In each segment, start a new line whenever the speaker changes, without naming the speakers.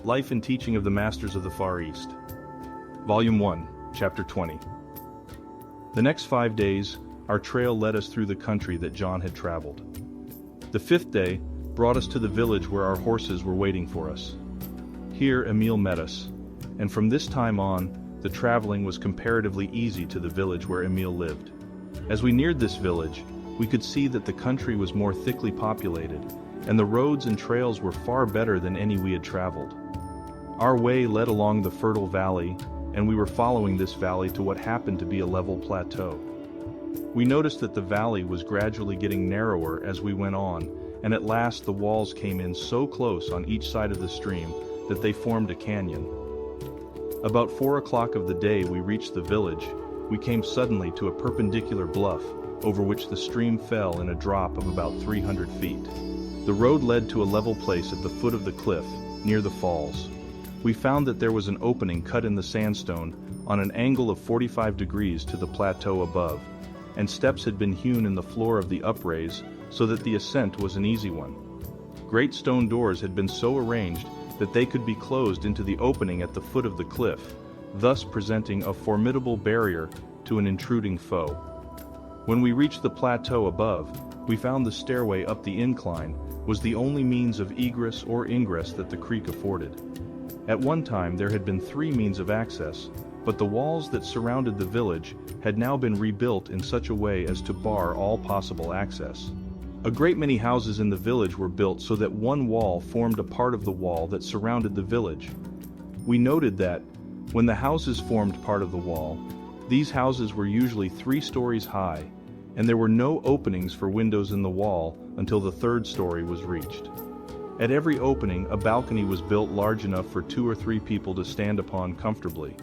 Life and Teaching of the Masters of the Far East. Volume 1, Chapter 20. The next 5 days, our trail led us through the country that John had traveled. The 5th day brought us to the village where our horses were waiting for us. Here Emil met us, and from this time on, the traveling was comparatively easy to the village where Emil lived. As we neared this village, we could see that the country was more thickly populated, and the roads and trails were far better than any we had traveled. Our way led along the fertile valley, and we were following this valley to what happened to be a level plateau. We noticed that the valley was gradually getting narrower as we went on, and at last the walls came in so close on each side of the stream that they formed a canyon. About 4 o'clock of the day we reached the village, we came suddenly to a perpendicular bluff, over which the stream fell in a drop of about 300 feet. The road led to a level place at the foot of the cliff, near the falls. We found that there was an opening cut in the sandstone on an angle of 45 degrees to the plateau above, and steps had been hewn in the floor of the upraise so that the ascent was an easy one. Great stone doors had been so arranged that they could be closed into the opening at the foot of the cliff, thus presenting a formidable barrier to an intruding foe. When we reached the plateau above, we found the stairway up the incline was the only means of egress or ingress that the creek afforded. At one time there had been 3 means of access, but the walls that surrounded the village had now been rebuilt in such a way as to bar all possible access. A great many houses in the village were built so that one wall formed a part of the wall that surrounded the village. We noted that, when the houses formed part of the wall, these houses were usually 3 stories high, and there were no openings for windows in the wall until the 3rd story was reached. At every opening, a balcony was built large enough for 2 or 3 people to stand upon comfortably.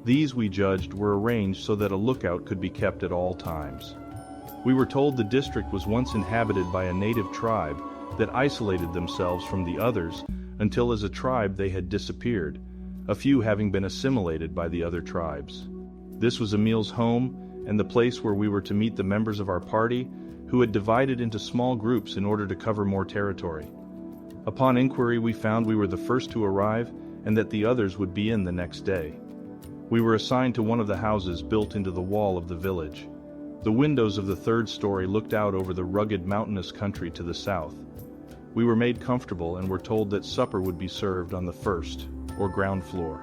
These, we judged, were arranged so that a lookout could be kept at all times. We were told the district was once inhabited by a native tribe that isolated themselves from the others until as a tribe they had disappeared, a few having been assimilated by the other tribes. This was Emil's home and the place where we were to meet the members of our party, who had divided into small groups in order to cover more territory. Upon inquiry we found we were the first to arrive and that the others would be in the next day. We were assigned to one of the houses built into the wall of the village. The windows of the 3rd story looked out over the rugged mountainous country to the south. We were made comfortable and were told that supper would be served on the 1st, or ground floor.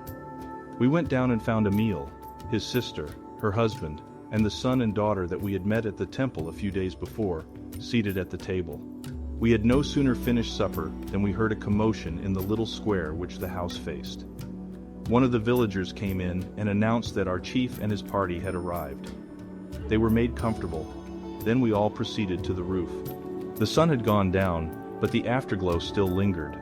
We went down and found Emil, his sister, her husband, and the son and daughter that we had met at the temple a few days before, seated at the table. We had no sooner finished supper than we heard a commotion in the little square which the house faced. One of the villagers came in and announced that our chief and his party had arrived. They were made comfortable. Then we all proceeded to the roof. The sun had gone down, but the afterglow still lingered.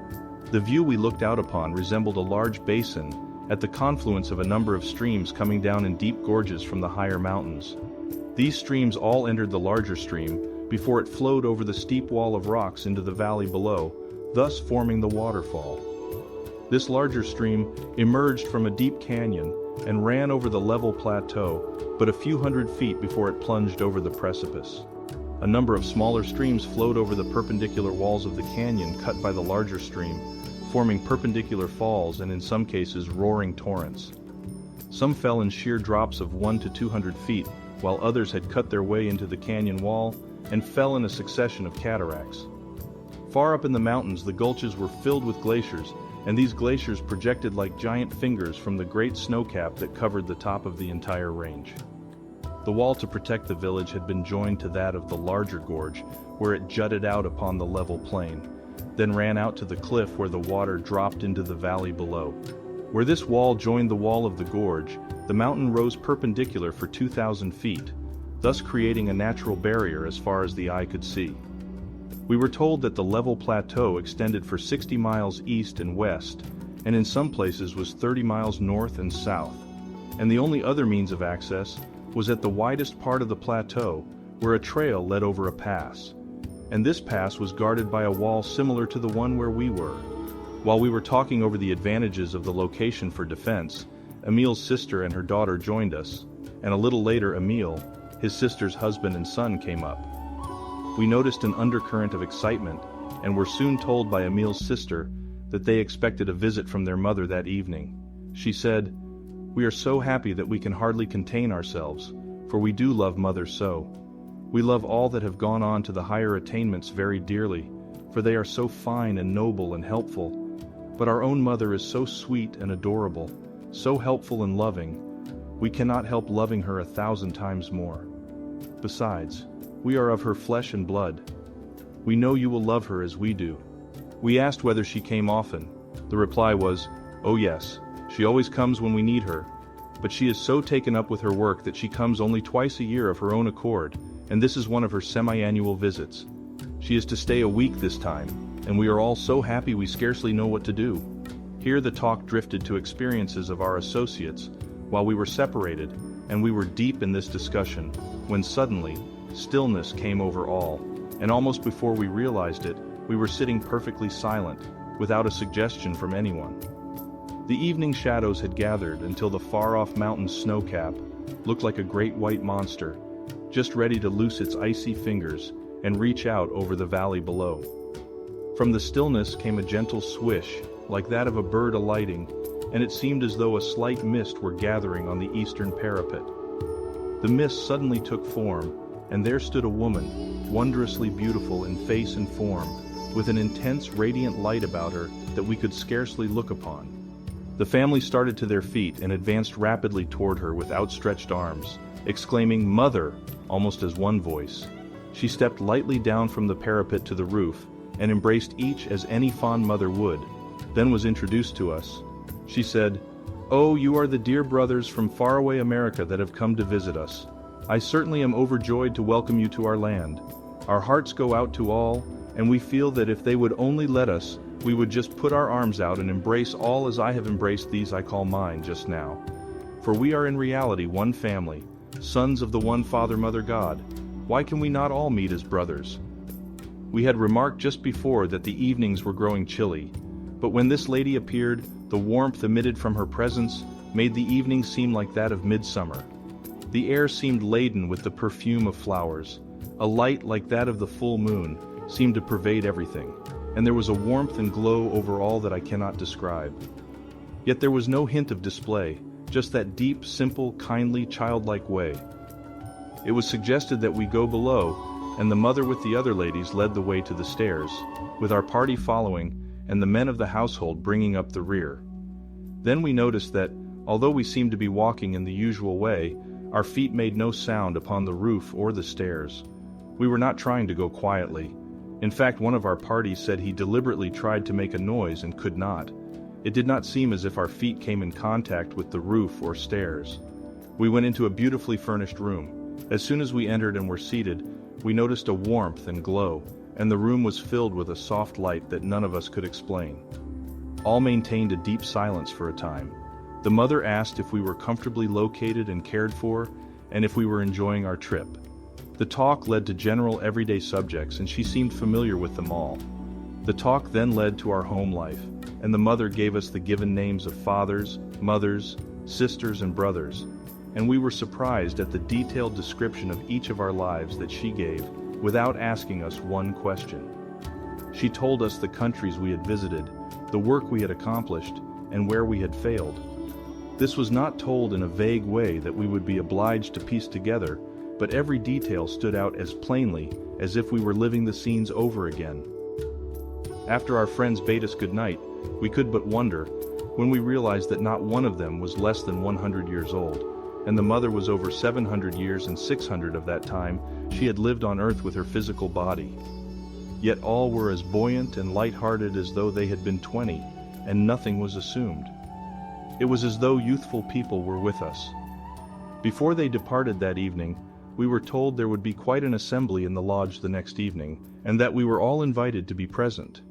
The view we looked out upon resembled a large basin at the confluence of a number of streams coming down in deep gorges from the higher mountains. These streams all entered the larger stream before it flowed over the steep wall of rocks into the valley below, thus forming the waterfall. This larger stream emerged from a deep canyon and ran over the level plateau, but a few hundred feet before it plunged over the precipice. A number of smaller streams flowed over the perpendicular walls of the canyon cut by the larger stream, forming perpendicular falls and in some cases roaring torrents. Some fell in sheer drops of 1 to 200 feet, while others had cut their way into the canyon wall and fell in a succession of cataracts. Far up in the mountains the gulches were filled with glaciers, and these glaciers projected like giant fingers from the great snowcap that covered the top of the entire range. The wall to protect the village had been joined to that of the larger gorge, where it jutted out upon the level plain, then ran out to the cliff where the water dropped into the valley below. Where this wall joined the wall of the gorge, the mountain rose perpendicular for 2,000 feet, thus creating a natural barrier as far as the eye could see. We were told that the level plateau extended for 60 miles east and west, and in some places was 30 miles north and south, and the only other means of access was at the widest part of the plateau, where a trail led over a pass, and this pass was guarded by a wall similar to the one where we were. While we were talking over the advantages of the location for defense, Emil's sister and her daughter joined us, and a little later Emil, his sister's husband and son, came up. We noticed an undercurrent of excitement and were soon told by Emil's sister that they expected a visit from their mother that evening. She said, "We are so happy that we can hardly contain ourselves, for we do love Mother so. We love all that have gone on to the higher attainments very dearly, for they are so fine and noble and helpful. But our own Mother is so sweet and adorable, so helpful and loving, we cannot help loving her 1,000 times more. Besides, we are of her flesh and blood. We know you will love her as we do." We asked whether she came often. The reply was, "Oh yes, she always comes when we need her, but she is so taken up with her work that she comes only twice a year of her own accord, and this is one of her semi-annual visits. She is to stay a week this time, and we are all so happy we scarcely know what to do." Here the talk drifted to experiences of our associates, while we were separated, and we were deep in this discussion, when suddenly, stillness came over all, and almost before we realized it, we were sitting perfectly silent, without a suggestion from anyone. The evening shadows had gathered until the far-off mountain's snow cap looked like a great white monster, just ready to loose its icy fingers and reach out over the valley below. From the stillness came a gentle swish, like that of a bird alighting, and it seemed as though a slight mist were gathering on the eastern parapet. The mist suddenly took form, and there stood a woman, wondrously beautiful in face and form, with an intense radiant light about her that we could scarcely look upon. The family started to their feet and advanced rapidly toward her with outstretched arms, exclaiming, "Mother!" almost as one voice. She stepped lightly down from the parapet to the roof and embraced each as any fond mother would, then was introduced to us. She said, "Oh, you are the dear brothers from faraway America that have come to visit us. I certainly am overjoyed to welcome you to our land. Our hearts go out to all, and we feel that if they would only let us, we would just put our arms out and embrace all as I have embraced these I call mine just now. For we are in reality one family, sons of the one Father Mother God. Why can we not all meet as brothers?" We had remarked just before that the evenings were growing chilly, but when this lady appeared, the warmth emitted from her presence made the evening seem like that of midsummer. The air seemed laden with the perfume of flowers. A light like that of the full moon seemed to pervade everything, and there was a warmth and glow over all that I cannot describe. Yet there was no hint of display, just that deep, simple, kindly, childlike way. It was suggested that we go below, and the mother with the other ladies led the way to the stairs, with our party following, and the men of the household bringing up the rear. Then we noticed that, although we seemed to be walking in the usual way, our feet made no sound upon the roof or the stairs. We were not trying to go quietly. In fact, one of our party said he deliberately tried to make a noise and could not. It did not seem as if our feet came in contact with the roof or stairs. We went into a beautifully furnished room. As soon as we entered and were seated, we noticed a warmth and glow, and the room was filled with a soft light that none of us could explain. All maintained a deep silence for a time. The mother asked if we were comfortably located and cared for, and if we were enjoying our trip. The talk led to general everyday subjects, and she seemed familiar with them all. The talk then led to our home life, and the mother gave us the given names of fathers, mothers, sisters, and brothers, and we were surprised at the detailed description of each of our lives that she gave, without asking us one question. She told us the countries we had visited, the work we had accomplished, and where we had failed. This was not told in a vague way that we would be obliged to piece together, but every detail stood out as plainly as if we were living the scenes over again. After our friends bade us good night, we could but wonder, when we realized that not one of them was less than 100 years old, and the mother was over 700 years, and 600 of that time she had lived on earth with her physical body. Yet all were as buoyant and light-hearted as though they had been 20, and nothing was assumed. It was as though youthful people were with us. Before they departed that evening, we were told there would be quite an assembly in the lodge the next evening, and that we were all invited to be present.